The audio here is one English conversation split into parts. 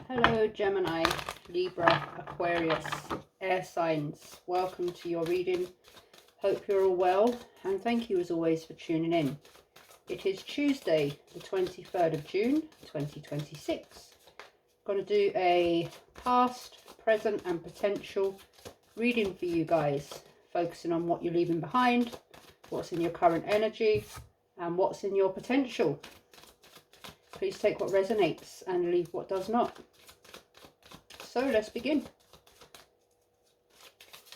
Hello Gemini, Libra, Aquarius, air signs. Welcome to your reading. Hope you're all well and thank you as always for tuning in. It is Tuesday the 23rd of June 2026. I'm going to do a past, present and potential reading for you guys, focusing on what you're leaving behind, what's in your current energy and what's in your potential. Please take what resonates and leave what does not. So let's begin.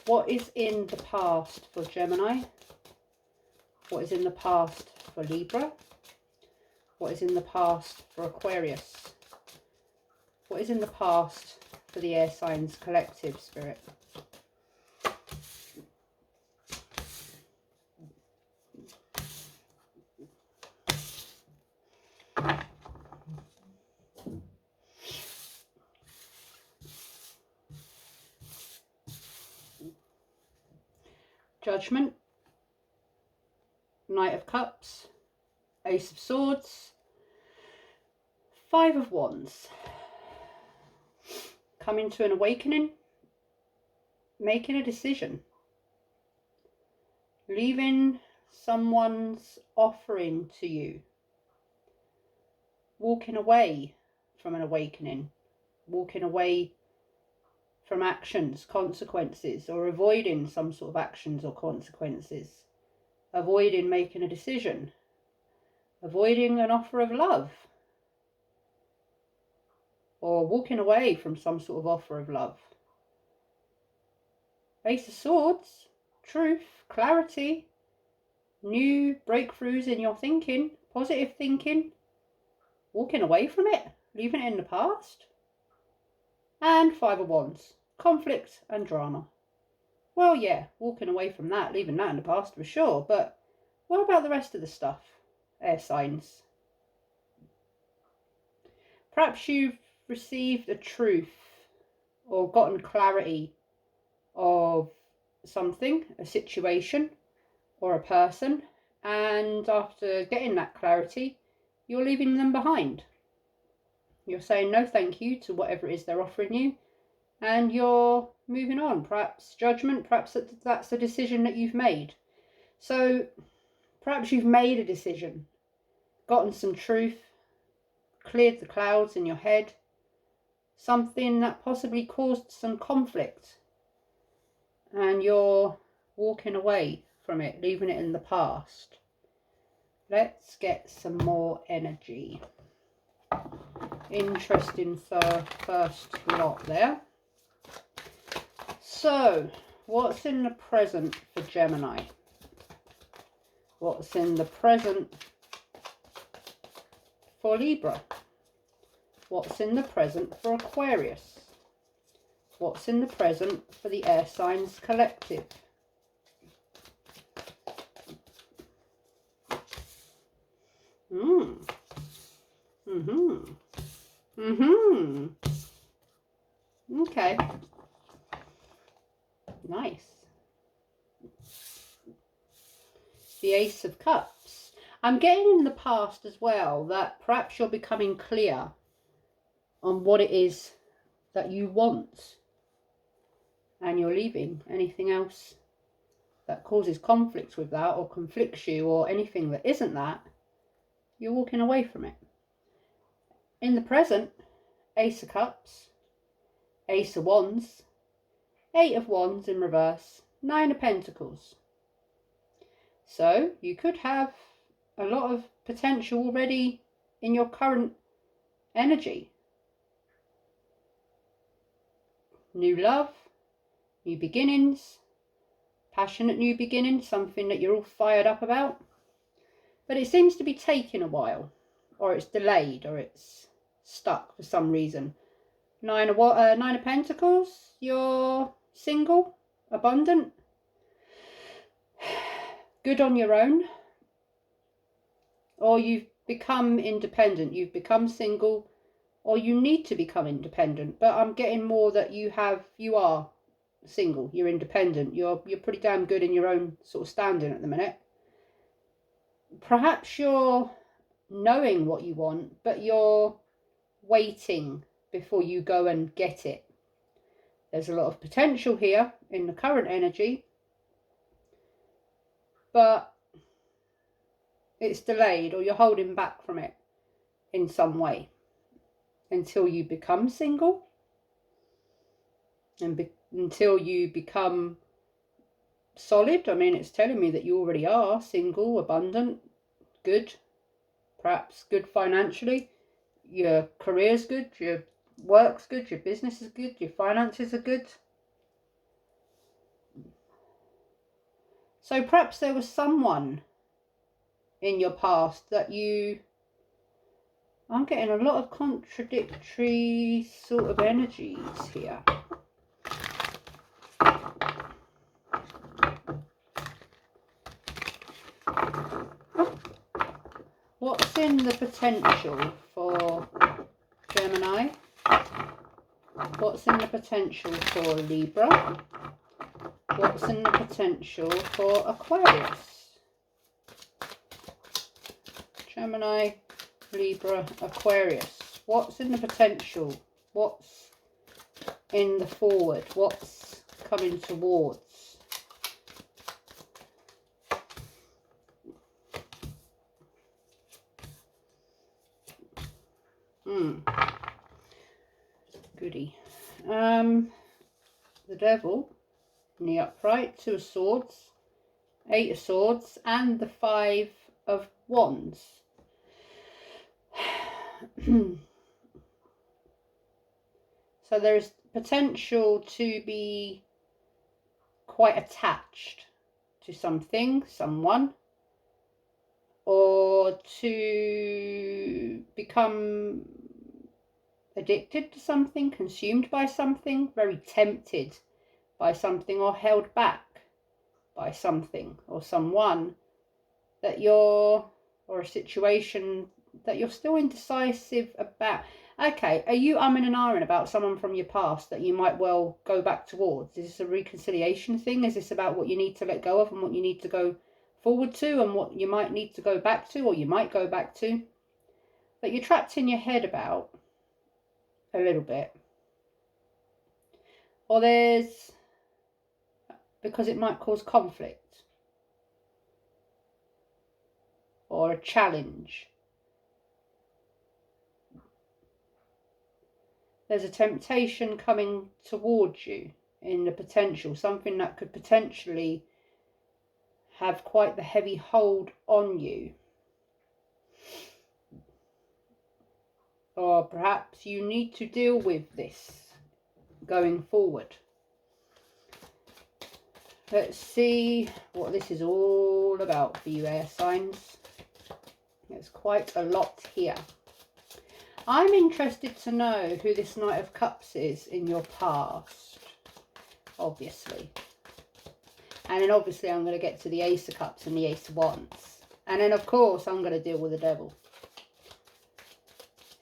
What is in the past for Gemini? What is in the past for Libra? What is in the past for Aquarius? What is in the past for the air signs collective, Spirit? Judgment, Knight of Cups, Ace of Swords, Five of Wands. Coming to an awakening, making a decision, leaving someone's offering to you, walking away from an awakening, walking away from actions, consequences, or avoiding some sort of actions or consequences, avoiding making a decision, avoiding an offer of love, or walking away from some sort of offer of love. Ace of Swords, truth, clarity, new breakthroughs in your thinking, positive thinking, walking away from it, leaving it in the past. And Five of Wands, conflict and drama. Well, yeah, walking away from that, leaving that in the past for sure, but what about the rest of the stuff, air signs? Perhaps you've received a truth or gotten clarity of something, a situation or a person, and after getting that clarity, you're leaving them behind. You're saying no thank you to whatever it is they're offering you, and you're moving on. Perhaps judgment, perhaps that's a decision that you've made. So perhaps you've made a decision, gotten some truth, cleared the clouds in your head, something that possibly caused some conflict, and you're walking away from it, leaving it in the past. Let's get some more energy. Interesting first lot there. So, what's in the present for Gemini? What's in the present for Libra? What's in the present for Aquarius? What's in the present for the air signs collective? Okay. Nice. The Ace of Cups. I'm getting in the past as well that perhaps you're becoming clear on what it is that you want, and you're leaving anything else that causes conflict with that or conflicts you or anything that isn't that, you're walking away from it. In the present, Ace of Cups, Ace of Wands, Eight of Wands in reverse, Nine of Pentacles. So you could have a lot of potential already in your current energy. New love, new beginnings, passionate new beginnings, something that you're all fired up about. But it seems to be taking a while, or it's delayed, or it's stuck for some reason. Nine of Pentacles, you're single, abundant, good on your own, or you've become independent, you've become single, or you need to become independent. But I'm getting more that you are single, you're independent, you're pretty damn good in your own sort of standing at the minute. Perhaps you're knowing what you want, but you're waiting before you go and get it. There's a lot of potential here in the current energy, but it's delayed, or you're holding back from it in some way until you become single and until you become solid. I mean, it's telling me that you already are single, abundant, good, perhaps good financially. Your career's good, your work's good, your business is good, your finances are good. So perhaps there was someone in your past that I'm getting a lot of contradictory sort of energies here. What's in the potential for Gemini? What's in the potential for Libra? What's in the potential for Aquarius? Gemini, Libra, Aquarius. What's in the potential? What's in the forward? What's coming towards? Goody. The Devil in the upright, 2 of Swords, 8 of Swords, and the 5 of Wands. So there's potential to be quite attached to something, someone, or to become addicted to something, consumed by something, very tempted by something, or held back by something or someone that or a situation that you're still indecisive about. Okay, are you umming and ahhing about someone from your past that you might well go back towards? Is this a reconciliation thing? Is this about what you need to let go of and what you need to go forward to, and what you might need to go back to, or you might go back to, that you're trapped in your head about a little bit? Or there's, because it might cause conflict or a challenge. There's a temptation coming towards you in the potential, something that could potentially have quite the heavy hold on you. Or perhaps you need to deal with this going forward. Let's see what this is all about for you, air signs. There's quite a lot here. I'm interested to know who this Knight of Cups is in your past, obviously. And then obviously I'm going to get to the Ace of Cups and the Ace of Wands. And then of course I'm going to deal with the Devil.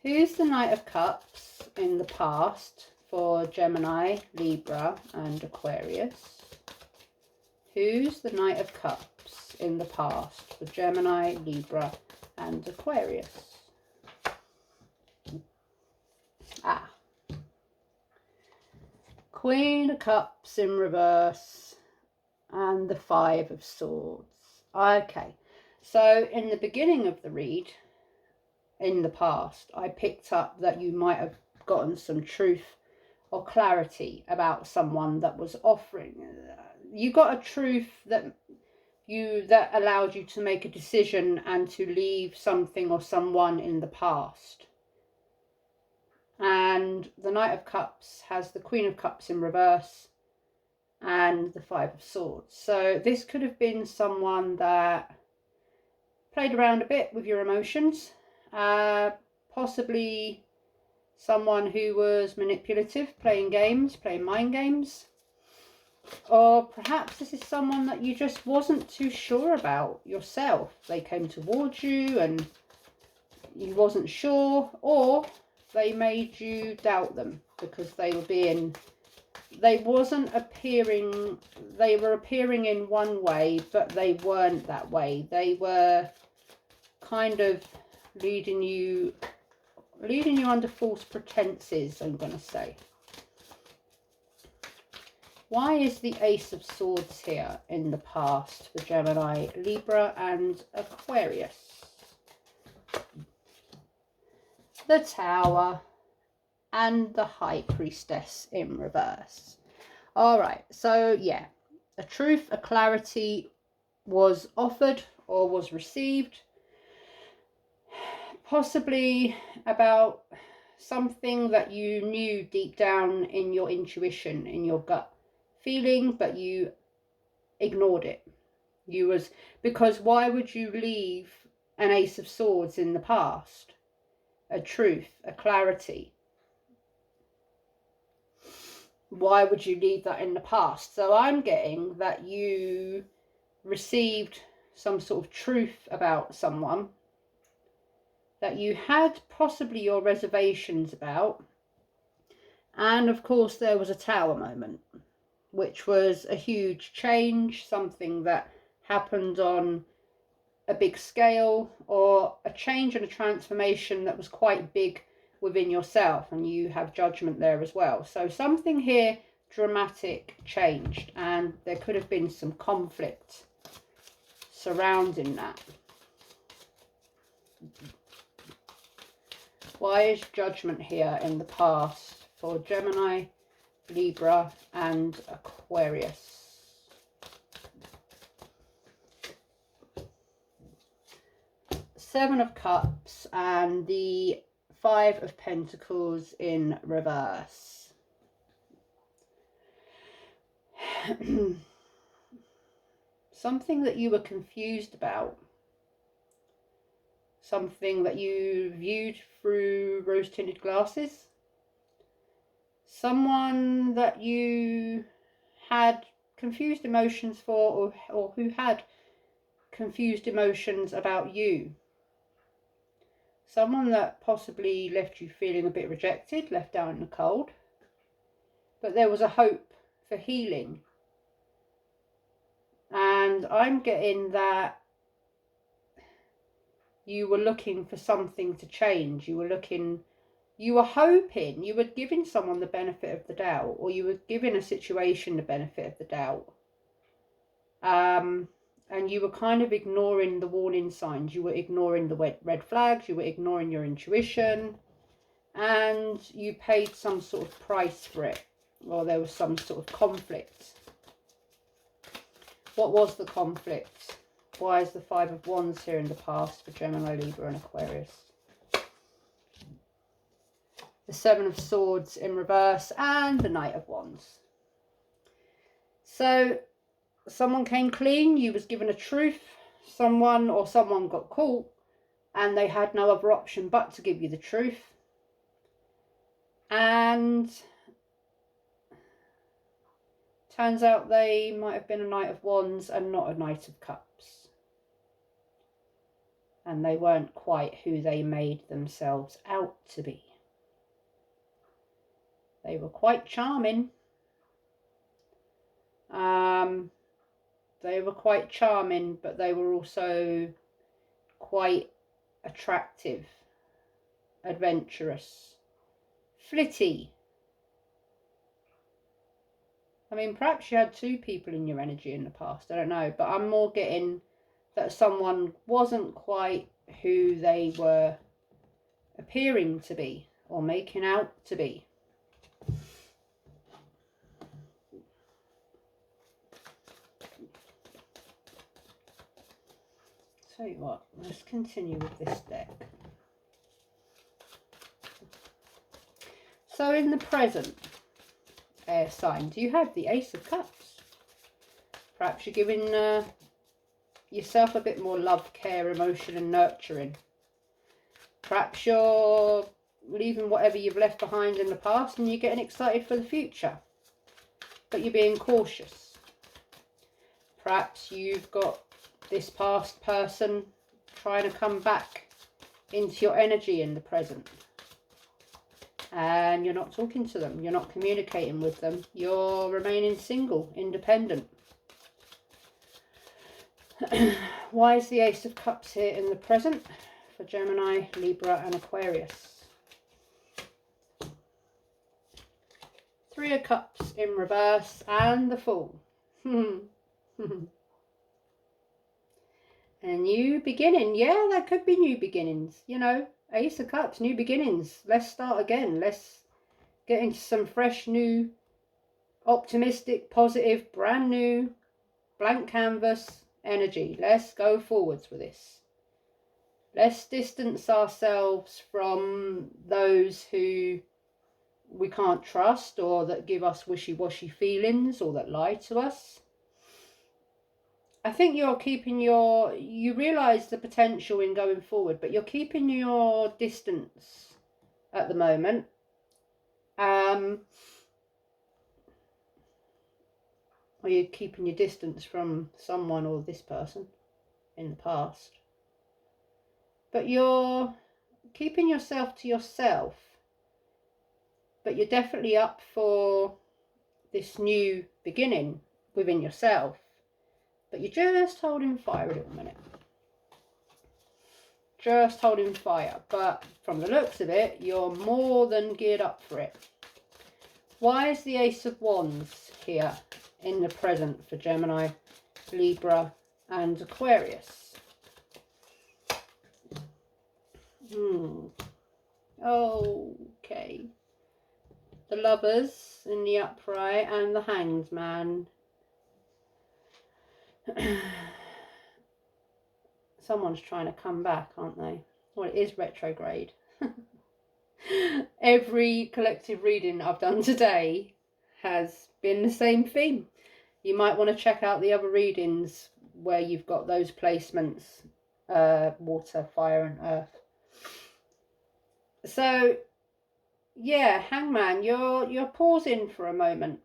Who's the Knight of Cups in the past for Gemini, Libra and Aquarius? Who's the Knight of Cups in the past for Gemini, Libra and Aquarius? Queen of Cups in reverse and the 5 of Swords. Okay, so in the beginning of the read, in the past, I picked up that you might have gotten some truth or clarity about someone that was offering. You got a truth that allowed you to make a decision and to leave something or someone in the past. And the Knight of Cups has the Queen of Cups in reverse and the 5 of Swords. So this could have been someone that played around a bit with your emotions. Possibly someone who was manipulative, playing games, playing mind games. Or perhaps this is someone that you just wasn't too sure about yourself. They came towards you and you wasn't sure, or they made you doubt them because they were appearing in one way, but they weren't that way. They were kind of leading you leading you under false pretenses, I'm going to say. Why is the Ace of Swords here in the past for Gemini, Libra and Aquarius? The Tower and the High Priestess in reverse. All right, so yeah, a truth, a clarity was offered or was received, possibly about something that you knew deep down in your intuition, in your gut feeling, but you ignored it. Because why would you leave an Ace of Swords in the past? A truth, a clarity. Why would you leave that in the past? So I'm getting that you received some sort of truth about someone that you had possibly your reservations about. And of course there was a Tower moment, which was a huge change, something that happened on a big scale, or a change and a transformation that was quite big within yourself, and you have judgment there as well. So something here dramatic changed, and there could have been some conflict surrounding that. Why is judgment here in the past for Gemini, Libra and Aquarius? Seven of Cups and the Five of Pentacles in reverse. Something that you were confused about. Something that you viewed through rose-tinted glasses. Someone that you had confused emotions for, or who had confused emotions about you. Someone that possibly left you feeling a bit rejected, left out in the cold. But there was a hope for healing. And I'm getting that you were looking for something to change. You were hoping, you were giving someone the benefit of the doubt, or you were giving a situation the benefit of the doubt. And you were kind of ignoring the warning signs. You were ignoring the red flags. You were ignoring your intuition. And you paid some sort of price for it. Or there was some sort of conflict. What was the conflict? Why is the Five of Wands here in the past for Gemini, Libra and Aquarius? The Seven of Swords in reverse and the Knight of Wands. So someone came clean, you was given a truth, someone got caught and they had no other option but to give you the truth. And turns out they might have been a Knight of Wands and not a Knight of Cups. And they weren't quite who they made themselves out to be. They were quite charming. They were quite charming, but they were also quite attractive, adventurous, flitty. I mean, perhaps you had two people in your energy in the past, I don't know, but I'm more getting that someone wasn't quite who they were appearing to be or making out to be. Tell you what, let's continue with this deck. So in the present air sign, do you have the Ace of Cups? Perhaps you're giving yourself a bit more love, care, emotion and nurturing. Perhaps you're leaving whatever you've left behind in the past and you're getting excited for the future, but you're being cautious. Perhaps you've got this past person trying to come back into your energy in the present, and you're not talking to them, you're not communicating with them, you're remaining single, independent. Why is the Ace of Cups here in the present for Gemini, Libra and Aquarius? Three of Cups in reverse and the Fool. A new beginning. Yeah, that could be new beginnings. You know, Ace of Cups, new beginnings. Let's start again. Let's get into some fresh, new, optimistic, positive, brand new, blank canvas energy. Let's go forwards with this. Let's distance ourselves from those who we can't trust, or that give us wishy-washy feelings, or that lie to us. I think you're keeping you realise the potential in going forward, but you're keeping your distance at the moment. Or you're keeping your distance from someone or this person in the past. But you're keeping yourself to yourself. But you're definitely up for this new beginning within yourself. But you're just holding fire a little minute. Just holding fire. But from the looks of it, you're more than geared up for it. Why is the Ace of Wands here in the present for Gemini, Libra and Aquarius? Okay. The Lovers in the upright and the Hanged Man. Someone's trying to come back, aren't they? Well, it is retrograde. Every collective reading I've done today has been the same theme. You might want to check out the other readings where you've got those placements, water, fire and earth. So yeah, Hangman, you're pausing for a moment,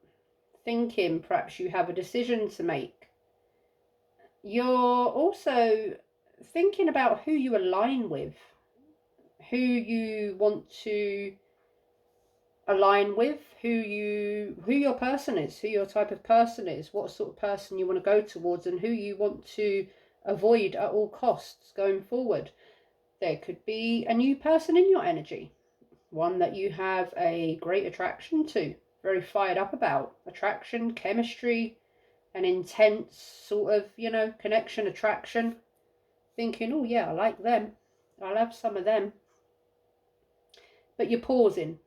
thinking perhaps you have a decision to make. You're also thinking about who you align with, who you want to align with, who your person is, who your type of person is, what sort of person you want to go towards, and who you want to avoid at all costs going forward. There could be a new person in your energy, one that you have a great attraction to, very fired up about. Attraction, chemistry, an intense sort of, you know, connection, attraction. Thinking, oh yeah, I like them. I'll have some of them. But you're pausing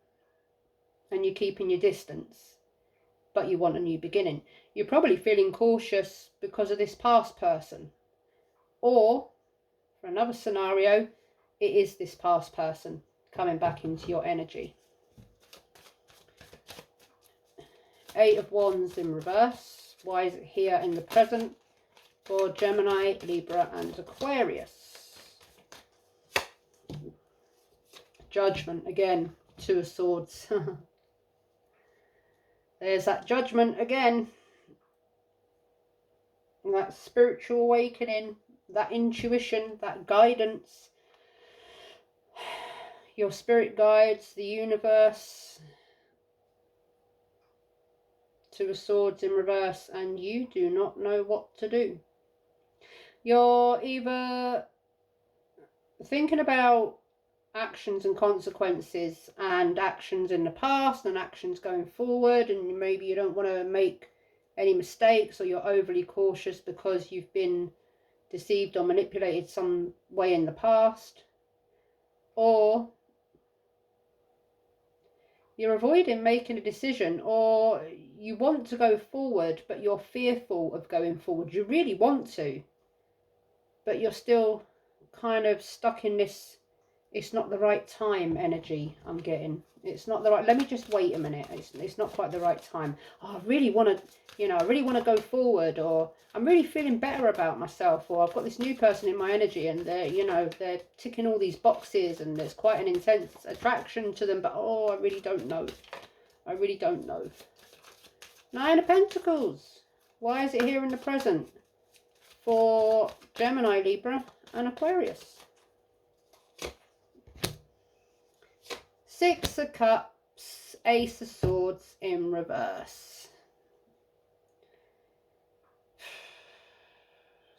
and you're keeping your distance. But you want a new beginning. You're probably feeling cautious because of this past person. Or, for another scenario, it is this past person coming back into your energy. Eight of Wands in reverse. Why is it here in the present for Gemini, Libra and Aquarius? Judgment again. Two of Swords. There's that judgment again. And that spiritual awakening, that intuition, that guidance. Your spirit guides, the universe. Two of Swords in reverse, and you do not know what to do. You're either thinking about actions and consequences, and actions in the past and actions going forward, and maybe you don't want to make any mistakes, or you're overly cautious because you've been deceived or manipulated some way in the past. Or you're avoiding making a decision, or you want to go forward but you're fearful of going forward. You really want to, but you're still kind of stuck in this it's not the right time energy I'm getting. It's not the right, let me just wait a minute. It's not quite the right time. Oh, I really want to, you know, I really want to go forward, or I'm really feeling better about myself, or I've got this new person in my energy and they're, you know, they're ticking all these boxes and there's quite an intense attraction to them, but oh, I really don't know. I really don't know. Nine of Pentacles. Why is it here in the present for Gemini, Libra and Aquarius? Six of Cups, Ace of Swords in reverse.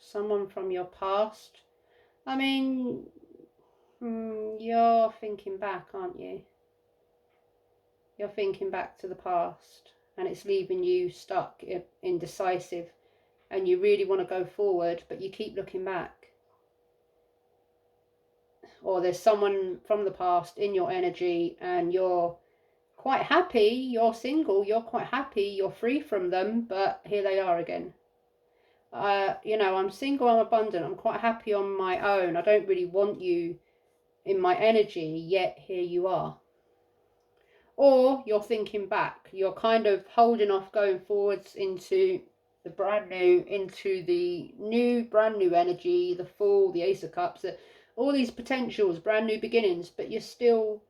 Someone from your past. I mean, you're thinking back, aren't you? You're thinking back to the past, and it's leaving you stuck, indecisive, and you really want to go forward, but you keep looking back. Or there's someone from the past in your energy, and you're quite happy, you're single, you're quite happy, you're free from them, but here they are again. You know, I'm single, I'm abundant, I'm quite happy on my own, I don't really want you in my energy, yet here you are. Or you're thinking back, you're kind of holding off going forwards into the brand new, brand new energy, the Fool, the Ace of Cups, all these potentials, brand new beginnings, but you're still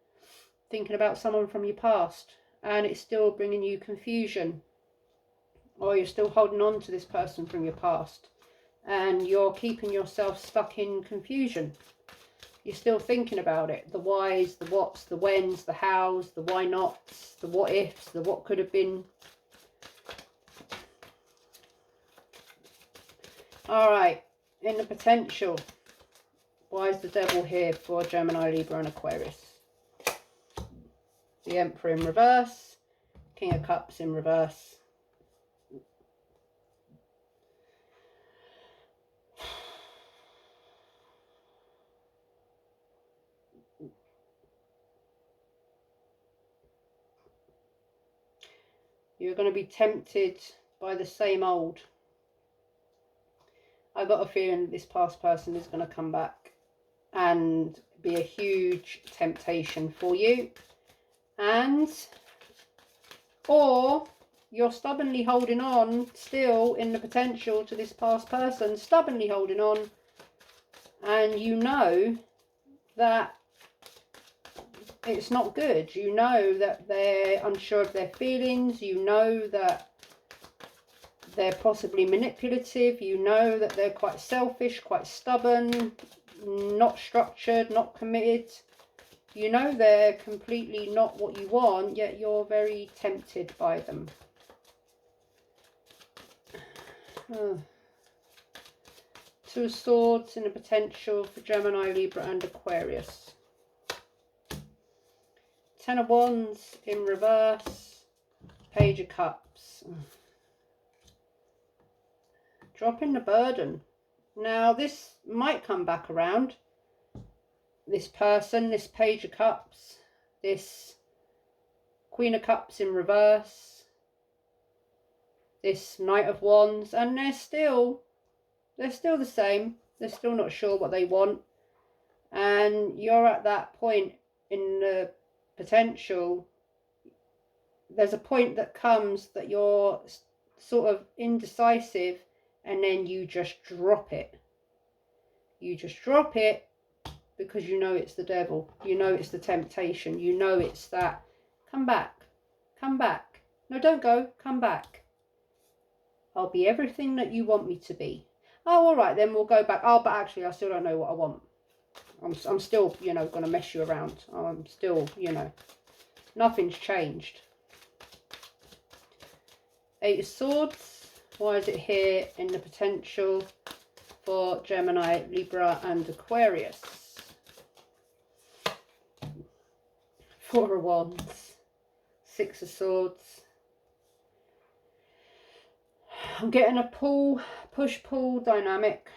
thinking about someone from your past, and it's still bringing you confusion. Or you're still holding on to this person from your past, and you're keeping yourself stuck in confusion. You're still thinking about it. The whys, the whats, the whens, the hows, the why nots, the what ifs, the what could have been. Alright, in the potential, why is the Devil here for Gemini, Libra and Aquarius? The Emperor in reverse, King of Cups in reverse. You're going to be tempted by the same old. I got a feeling this past person is going to come back and be a huge temptation for you. Or you're stubbornly holding on still in the potential to this past person, stubbornly holding on, and you know that it's not good. You know that they're unsure of their feelings. You know that they're possibly manipulative. You know that they're quite selfish, quite stubborn, not structured, not committed. You know they're completely not what you want, yet you're very tempted by them. Two of Swords in a potential for Gemini, Libra and Aquarius. Ten of Wands in reverse. Page of Cups. Dropping the burden. Now this might come back around. This person, this Page of Cups, this Queen of Cups in reverse, this Knight of Wands, and they're still the same. They're still not sure what they want, and you're at that point in the potential. There's a point that comes that you're sort of indecisive, and then you just drop it. You just drop it because you know it's the devil. You know it's the temptation. You know it's that, come back, come back. No, don't go, come back. I'll be everything that you want me to be. Oh, all right, then we'll go back. Oh, but actually, I still don't know what I want. I'm still, you know, going to mess you around. I'm still, you know, nothing's changed. Eight of Swords. Why is it here in the potential for Gemini, Libra and Aquarius? Four of Wands. Six of Swords. I'm getting a push-pull dynamic.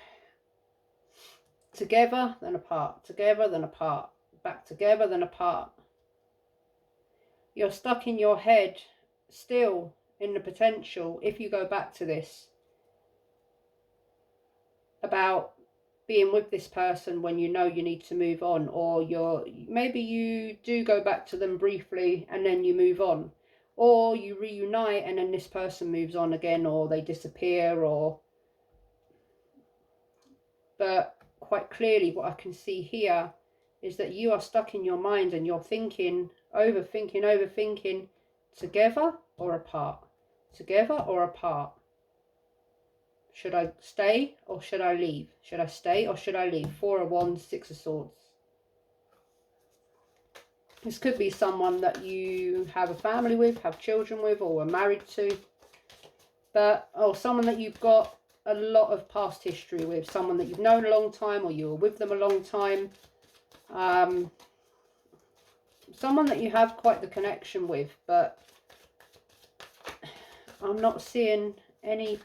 Together, then apart. Together, then apart. Back together, then apart. You're stuck in your head still in the potential, if you go back to this, about being with this person when you know you need to move on, or maybe you do go back to them briefly and then you move on, or you reunite and then this person moves on again, or they disappear, but quite clearly what I can see here is that you are stuck in your mind and you're thinking, overthinking, together or apart, together or apart. Should I stay or should I leave? Should I stay or should I leave? Four of Wands, Six of Swords. This could be someone that you have a family with, have children with, or are married to. Or someone that you've got a lot of past history with. Someone that you've known a long time, or you were with them a long time. someone that you have quite the connection with, but I'm not seeing any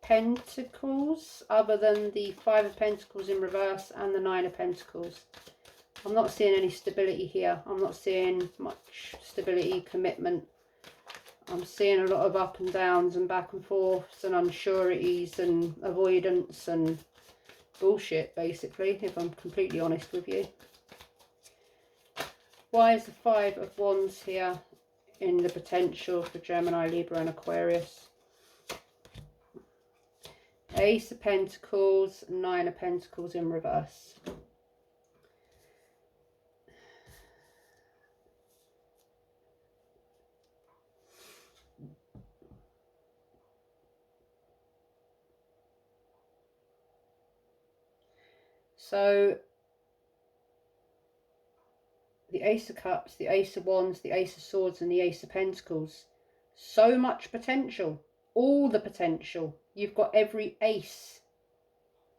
pentacles other than the 5 of Pentacles in reverse and the 9 of Pentacles. I'm not seeing any stability here. I'm not seeing much stability, commitment. I'm seeing a lot of up and downs and back and forths and unsureties and avoidance and bullshit, basically, if I'm completely honest with you. Why is the 5 of Wands here in the potential for Gemini, Libra and Aquarius? Ace of Pentacles, 9 of Pentacles in reverse. So the Ace of Cups, the Ace of Wands, the Ace of Swords and the Ace of Pentacles. So much potential. All the potential. You've got every ace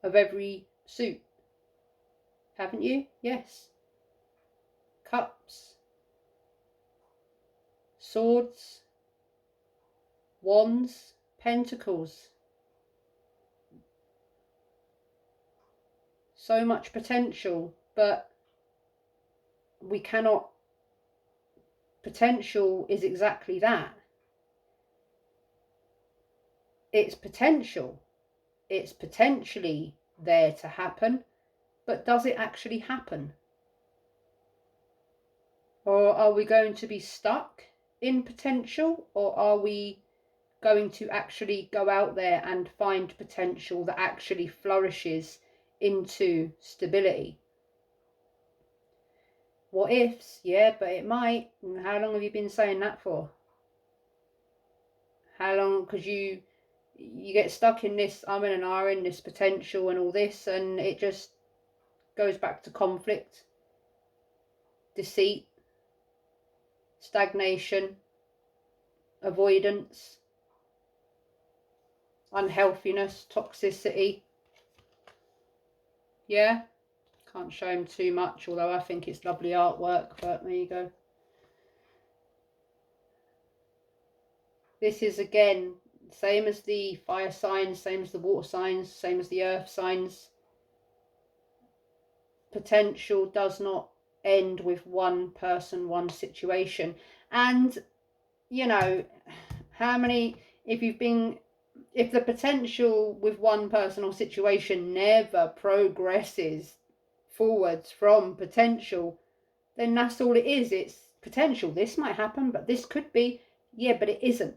of every suit. Haven't you? Yes. Cups. Swords. Wands. Pentacles. So much potential, but we cannot. Potential is exactly that. It's potential. It's potentially there to happen, but does it actually happen? Or are we going to be stuck in potential, or are we going to actually go out there and find potential that actually flourishes into stability? What ifs? Yeah, but it might. How long have you been saying that for? How long? Because you get stuck in this I'm in and are in this potential and all this, and it just goes back to conflict, deceit, stagnation, avoidance, unhealthiness, toxicity. Yeah, can't show him too much, although I think it's lovely artwork, but there you go. This is again same as the fire signs, same as the water signs, same as the earth signs. Potential does not end with one person, one situation. And you know, how many, if the potential with one person or situation never progresses forwards from potential, then that's all it is. It's potential. This might happen, but this could be. Yeah, but it isn't,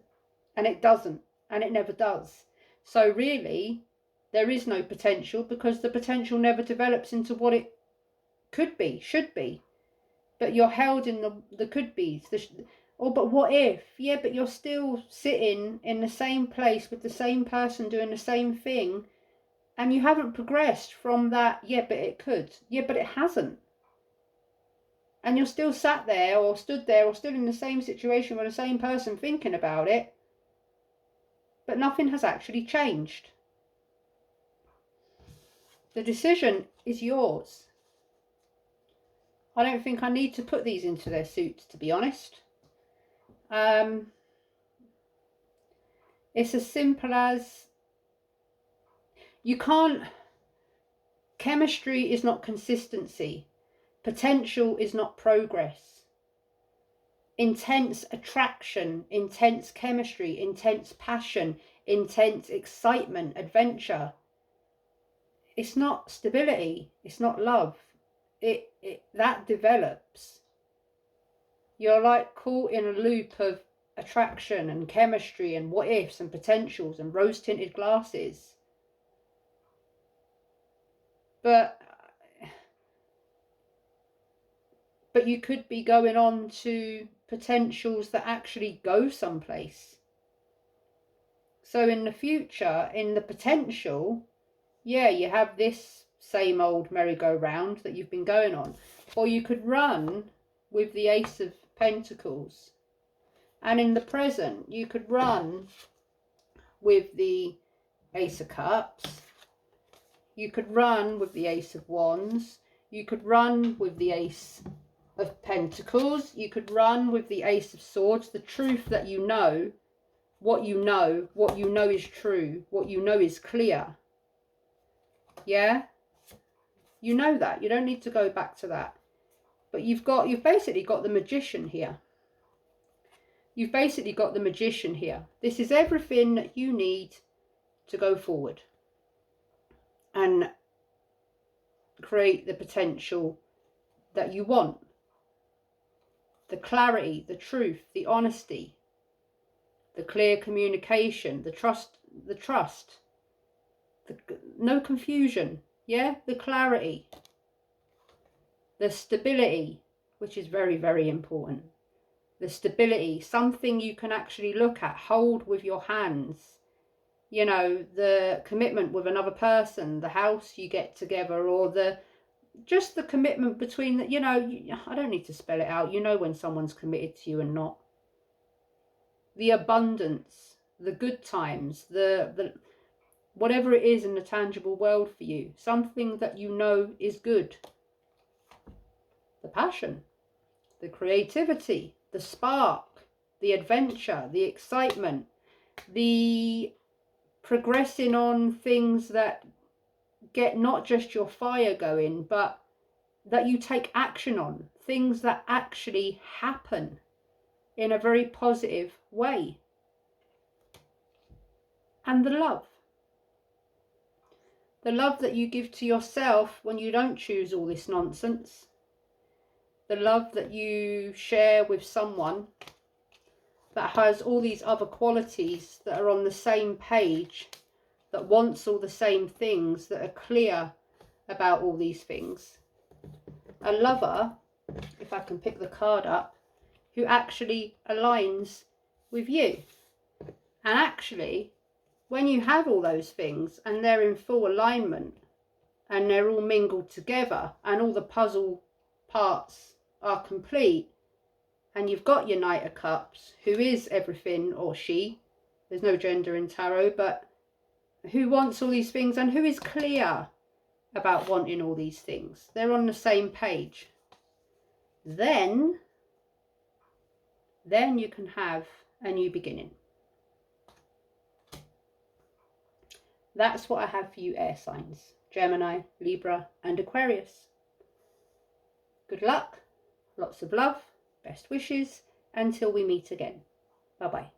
and it doesn't, and it never does. So really, there is no potential, because the potential never develops into what it could be, should be. But you're held in the could be's. Oh, but what if? Yeah, but you're still sitting in the same place with the same person doing the same thing, and you haven't progressed from that. Yeah, but it could. Yeah, but it hasn't. And you're still sat there or stood there or still in the same situation with the same person thinking about it, but nothing has actually changed. The decision is yours. I don't think I need to put these into their suits, to be honest. It's as simple as you can't. Chemistry is not consistency. Potential is not progress. Intense attraction, intense chemistry, intense passion, intense excitement, adventure. It's not stability. It's not love. That develops. You're like caught in a loop of attraction and chemistry and what ifs and potentials and rose tinted glasses. But you could be going on to potentials that actually go someplace. So in the future, in the potential, yeah, you have this same old merry-go-round that you've been going on. Or you could run with the Ace of Pentacles. And in the present, you could run with the Ace of Cups. You could run with the Ace of Wands. You could run with the Ace of Pentacles. You could run with the Ace of Swords, the truth that you know, what you know is true, what you know is clear. Yeah? You know that. You don't need to go back to that. But you've basically got the Magician here. You've basically got the Magician here. This is everything that you need to go forward and create the potential that you want. The clarity, the truth, the honesty, the clear communication, the trust, no confusion, yeah, the clarity, the stability, which is very, very important. The stability, something you can actually look at, hold with your hands. You know, the commitment with another person, the house you get together, or just the commitment between the, you know, I don't need to spell it out. You know when someone's committed to you and not. The abundance, the good times, the whatever it is in the tangible world for you, something that you know is good. The passion, the creativity, the spark, the adventure, the excitement, the progressing on things that get not just your fire going, but that you take action on, things that actually happen in a very positive way. And the love that you give to yourself when you don't choose all this nonsense, the love that you share with someone that has all these other qualities, that are on the same page, that wants all the same things, that are clear about all these things. A lover, if I can pick the card up, who actually aligns with you. And actually, when you have all those things and they're in full alignment and they're all mingled together and all the puzzle parts are complete, and you've got your Knight of Cups, who is everything, or she, there's no gender in tarot, but who wants all these things and who is clear about wanting all these things. They're on the same page. Then you can have a new beginning. That's what I have for you, air signs. Gemini, Libra and Aquarius. Good luck, lots of love, best wishes, until we meet again. Bye-bye.